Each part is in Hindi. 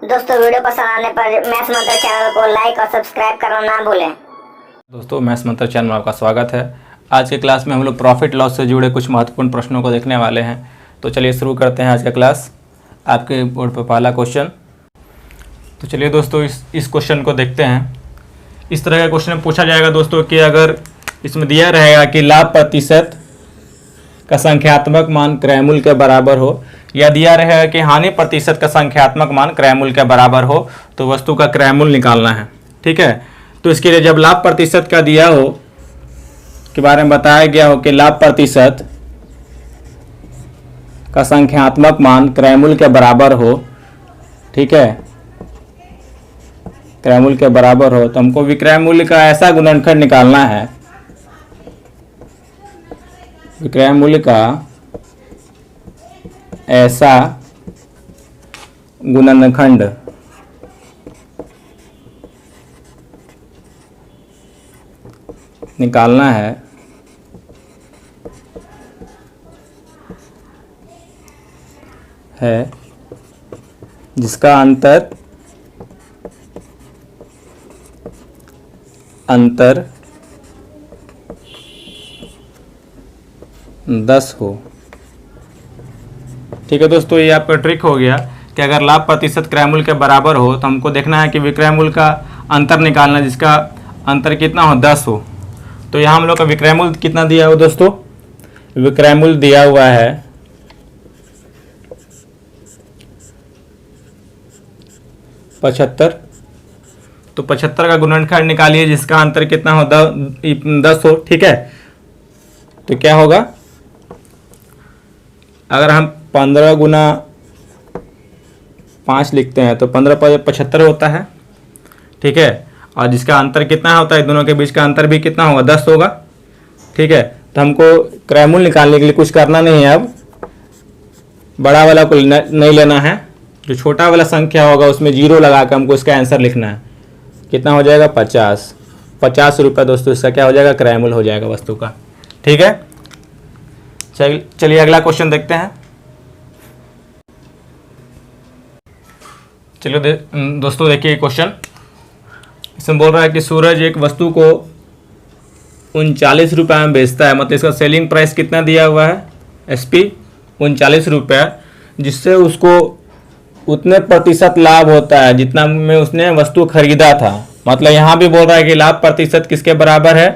दोस्तों वीडियो पसंद आने पर मैथ्स मंत्र चैनल को लाइक और सब्सक्राइब करना ना भूलें। दोस्तों मैथ्स मंत्र चैनल में आपका स्वागत है। आज के क्लास में हम लोग प्रॉफिट लॉस से जुड़े कुछ महत्वपूर्ण प्रश्नों को देखने वाले हैं। तो चलिए शुरू करते हैं आज का क्लास। आपके बोर्ड पर पहला क्वेश्चन। तो चलिए दोस्तों इस क्वेश्चन को देखते हैं। इस तरह का क्वेश्चन पूछा जाएगा दोस्तों कि अगर इसमें दिया रहेगा कि लाभ प्रतिशत का संख्यात्मक मान क्रय मूल्य के बराबर हो, या दिया रहेगा कि हानि प्रतिशत का संख्यात्मक मान क्रय मूल्य के बराबर हो, तो वस्तु का क्रय मूल्य निकालना है। ठीक है। तो इसके लिए जब लाभ प्रतिशत का दिया हो के बारे में बताया गया हो कि लाभ प्रतिशत का संख्यात्मक मान क्रय मूल्य के बराबर हो, ठीक है, क्रय मूल्य के बराबर हो, तो हमको विक्रय मूल्य का ऐसा गुणनखंड निकालना है, विक्रय मूल्य का ऐसा गुणनखंड निकालना है जिसका अंतर 10 हो। ठीक है दोस्तों, ये आपका ट्रिक हो गया कि अगर लाभ प्रतिशत क्रय मूल्य के बराबर हो तो हमको देखना है कि विक्रय मूल्य का अंतर निकालना, जिसका अंतर कितना हो, 10 हो। तो यहाँ हम लोग का विक्रय मूल्य कितना दिया हुआ दोस्तों, विक्रय मूल्य दिया हुआ है 75। तो 75 का गुणनखंड निकालिए जिसका अंतर कितना हो, 10 हो। ठीक है। तो क्या होगा, अगर हम 15 गुना 5 लिखते हैं तो 15 पर 75 होता है। ठीक है। और जिसका अंतर कितना होता है, दोनों के बीच का अंतर भी कितना होगा, 10 होगा। ठीक है। तो हमको क्रय मूल्य निकालने के लिए कुछ करना नहीं है, अब बड़ा वाला को नहीं लेना है, जो छोटा वाला संख्या होगा उसमें 0 लगा कर हमको इसका आंसर लिखना है। कितना हो जाएगा, 50 रुपये दोस्तों इसका क्या हो जाएगा, क्रय मूल्य हो जाएगा वस्तु का। ठीक है। चलिए अगला क्वेश्चन देखते हैं। चलिए दोस्तों देखिए क्वेश्चन। इसमें बोल रहा है कि सूरज एक वस्तु को 39 रुपये में बेचता है, मतलब इसका सेलिंग प्राइस कितना दिया हुआ है, SP 39 रुपये, जिससे उसको उतने प्रतिशत लाभ होता है जितना में उसने वस्तु खरीदा था। मतलब यहाँ भी बोल रहा है कि लाभ प्रतिशत किसके बराबर है,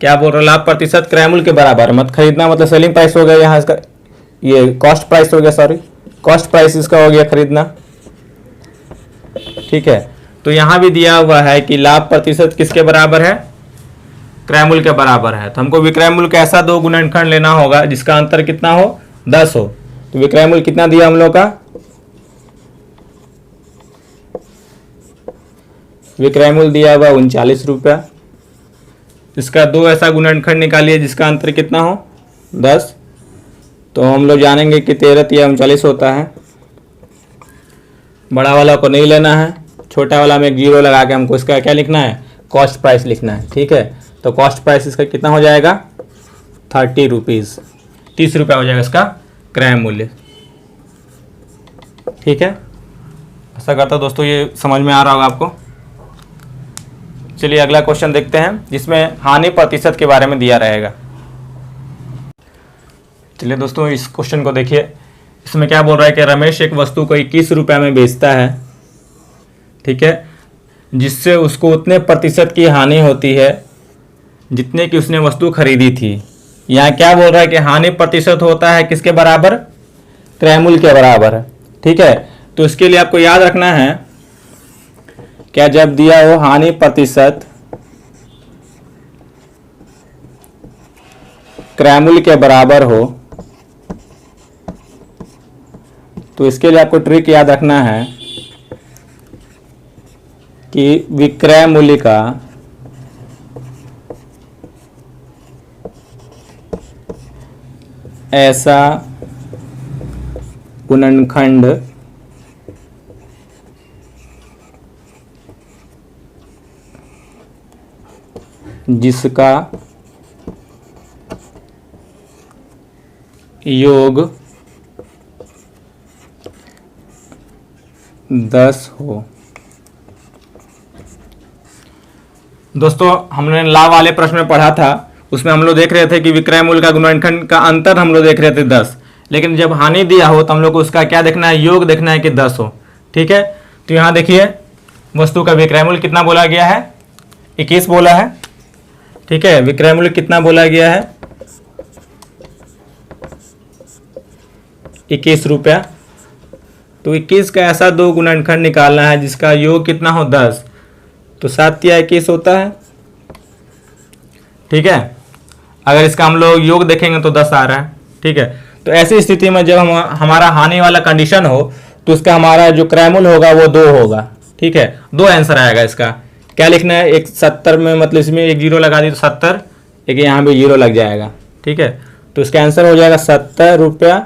क्या बोल रहा है, लाभ प्रतिशत क्रय मूल्य के बराबर। मत खरीदना मतलब सेलिंग प्राइस हो गया, यहाँ इसका ये कॉस्ट प्राइस हो गया, सॉरी कॉस्ट प्राइस इसका हो गया खरीदना। ठीक है। तो यहाँ भी दिया हुआ है कि लाभ प्रतिशत किसके बराबर है, क्रय मूल्य के बराबर है। तो हमको विक्रय मूल्य का ऐसा दो गुणनखंड लेना होगा जिसका अंतर कितना हो, 10 हो। तो विक्रय मूल्य कितना दिया हम लोग का, विक्रय मूल्य दिया हुआ 39 रुपया। इसका दो ऐसा गुणनखंड निकालिए जिसका अंतर कितना हो, 10। तो हम लोग जानेंगे कि 13 या 39 होता है। बड़ा वाला को नहीं लेना है, छोटा वाला में एक 0 लगा के हमको इसका क्या लिखना है, कॉस्ट प्राइस लिखना है। ठीक है। तो कॉस्ट प्राइस इसका कितना हो जाएगा, 30 रुपीज़, 30 रुपया हो जाएगा इसका क्रय मूल्य। ठीक है। ऐसा करता दोस्तों, ये समझ में आ रहा होगा आपको। चलिए अगला क्वेश्चन देखते हैं जिसमें हानि प्रतिशत के बारे में दिया रहेगा। चलिए दोस्तों इस क्वेश्चन को देखिए। इसमें क्या बोल रहा है कि रमेश एक वस्तु को 21 रुपये में बेचता है, ठीक है, जिससे उसको उतने प्रतिशत की हानि होती है जितने की उसने वस्तु खरीदी थी। यहाँ क्या बोल रहा है कि हानि प्रतिशत होता है किसके बराबर, क्रय मूल्य के बराबर। ठीक है। तो इसके लिए आपको याद रखना है, क्या जब दिया हो हानि प्रतिशत क्रय मूल्य के बराबर हो, तो इसके लिए आपको ट्रिक याद रखना है कि विक्रय मूल्य का ऐसा गुणनखंड जिसका योग 10 हो। दोस्तों हमने लाभ वाले प्रश्न में पढ़ा था, उसमें हम लोग देख रहे थे कि विक्रय मूल्य का गुणनखंड का अंतर हम लोग देख रहे थे 10, लेकिन जब हानि दिया हो तो हम लोग को उसका क्या देखना है, योग देखना है कि 10 हो। ठीक है, तो यहाँ देखिए वस्तु का विक्रय मूल्य कितना बोला गया है, 21 बोला है। ठीक है, विक्रय मूल्य कितना बोला गया है, 21 रुपया। तो 21 का ऐसा दो गुणनखंड निकालना है जिसका योग कितना हो, 10। तो 7 या 21 होता है। ठीक है, अगर इसका हम लोग योग देखेंगे तो 10 आ रहा है। ठीक है, तो ऐसी स्थिति में जब हमारा हानि वाला कंडीशन हो तो उसका हमारा जो क्रय मूल्य होगा वो 2 होगा। ठीक है, 2 आंसर आएगा इसका। क्या लिखना है, एक 70 में, मतलब इसमें एक 0 लगा दी तो 70, एक यहाँ भी 0 लग जाएगा। ठीक है, तो इसका आंसर हो जाएगा 70 रुपया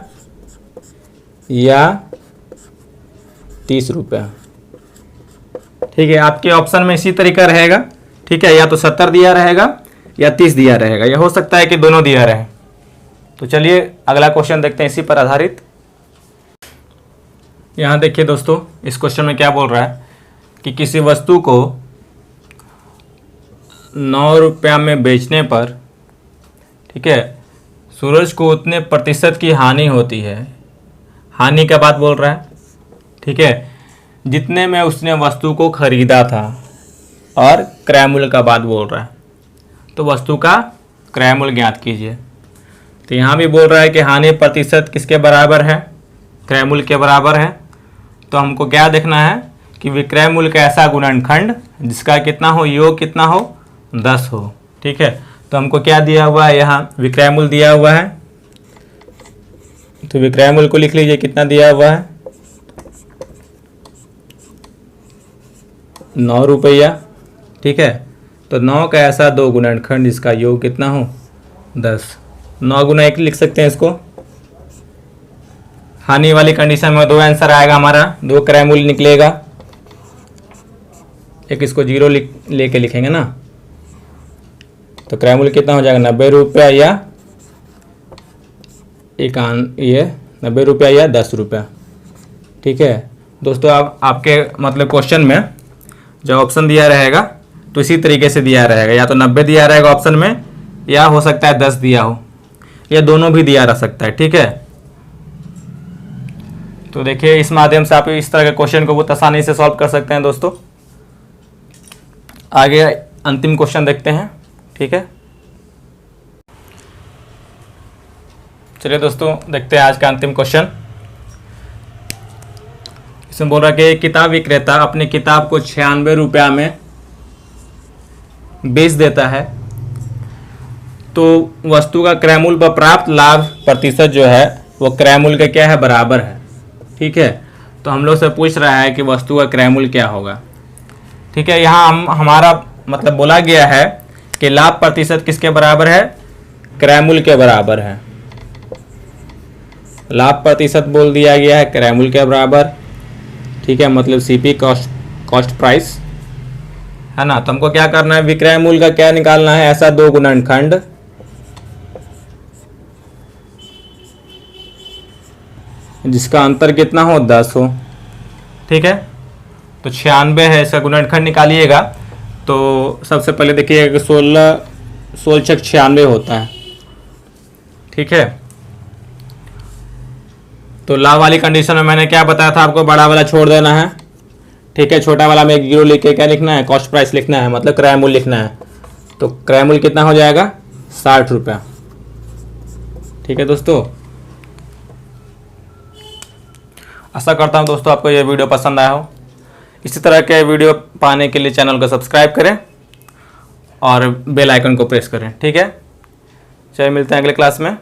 या 30 रुपया। ठीक है, आपके ऑप्शन में इसी तरीका रहेगा। ठीक है, या तो 70 दिया रहेगा या 30 दिया रहेगा, या हो सकता है कि दोनों दिया रहे। तो चलिए अगला क्वेश्चन देखते हैं इसी पर आधारित। यहाँ देखिए दोस्तों, इस क्वेश्चन में क्या बोल रहा है कि किसी वस्तु को 9 रुपया में बेचने पर, ठीक है, सूरज को उतने प्रतिशत की हानि होती है। हानि का बात बोल रहा है। ठीक है, जितने में उसने वस्तु को खरीदा था, और क्रय मूल्य का बात बोल रहा है। तो वस्तु का क्रय मूल्य ज्ञात कीजिए। तो यहाँ भी बोल रहा है कि हानि प्रतिशत किसके बराबर है, क्रय मूल्य के बराबर है। तो हमको क्या देखना है कि विक्रय मूल्य का ऐसा गुणनखंड जिसका कितना हो, योग कितना हो, 10 हो। ठीक है, तो हमको क्या दिया हुआ है, यहाँ विक्रय मूल्य दिया हुआ है। तो विक्रय मूल्य को लिख लीजिए, कितना दिया हुआ है, 9 रुपया। ठीक है, तो 9 का ऐसा दो गुणनखंड जिसका योग कितना हो, 10। 9 गुना 1 लिख सकते हैं इसको। हानि वाली कंडीशन में 2 आंसर आएगा हमारा, 2 क्रय मूल्य निकलेगा। एक इसको 0 लेके लिखेंगे ना, तो क्रय मूल्य कितना हो जाएगा, 90 रुपया या ये 90 रुपया या 10 रुपया। ठीक है दोस्तों, आपके मतलब क्वेश्चन में जो ऑप्शन दिया रहेगा तो इसी तरीके से दिया रहेगा, या तो 90 दिया रहेगा ऑप्शन में, या हो सकता है 10 दिया हो, या दोनों भी दिया रह सकता है। ठीक है, तो देखिए इस माध्यम से आप इस तरह के क्वेश्चन को बहुत आसानी से सॉल्व कर सकते हैं दोस्तों। आगे अंतिम क्वेश्चन देखते हैं। ठीक है, चलिए दोस्तों देखते हैं आज का अंतिम क्वेश्चन। इसमें बोल रहा है कि किताब विक्रेता अपनी किताब को 96 रुपया में बेच देता है, तो वस्तु का क्रय मूल्य पर प्राप्त लाभ प्रतिशत जो है वो क्रय मूल्य के क्या है, बराबर है। ठीक है, तो हम लोग से पूछ रहा है कि वस्तु का क्रय मूल्य क्या होगा। ठीक है, यहाँ हमारा मतलब बोला गया है कि लाभ प्रतिशत किसके बराबर है, क्रय मूल्य के बराबर है। लाभ प्रतिशत बोल दिया गया है क्रय मूल्य के बराबर। ठीक है, मतलब सीपी कॉस्ट प्राइस है ना। तो हमको क्या करना है, विक्रय मूल्य का क्या निकालना है, ऐसा दो गुणनखंड जिसका अंतर कितना हो, 10 हो। ठीक है, तो 96 है, इसका गुणनखंड निकालिएगा। तो सबसे पहले देखिएगा कि 16 छक 96 होता है। ठीक है, तो लाभ वाली कंडीशन में मैंने क्या बताया था आपको, बड़ा वाला छोड़ देना है। ठीक है, छोटा वाला में 0 लिख के क्या लिखना है, कॉस्ट प्राइस लिखना है, मतलब क्रय मूल्य लिखना है। तो क्रय मूल्य कितना हो जाएगा, 60 रुपया। ठीक है दोस्तों, आशा करता हूँ दोस्तों आपको ये वीडियो पसंद आया हो। इसी तरह के वीडियो पाने के लिए चैनल को सब्सक्राइब करें और बेल आइकन को प्रेस करें। ठीक है, चलिए मिलते हैं अगले क्लास में।